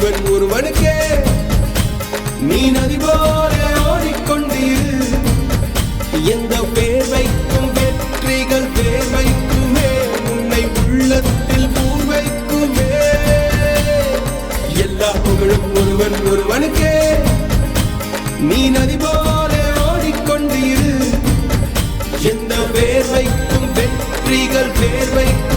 ஒருவன் ஒருவனுக்கே நீ நதி போல ஓடிக்கொண்டீர். எந்த பேர் வைக்கும் வெற்றிகள் பேர் வைக்குமே, உன்னை உள்ளத்தில் பூர் வைக்குமே. எல்லா புகழும் ஒருவன் ஒருவனுக்கே நீ நதி போல ஓடிக்கொண்டீர். எந்த பேர் வைக்கும் வெற்றிகள் பேர் வைக்கும்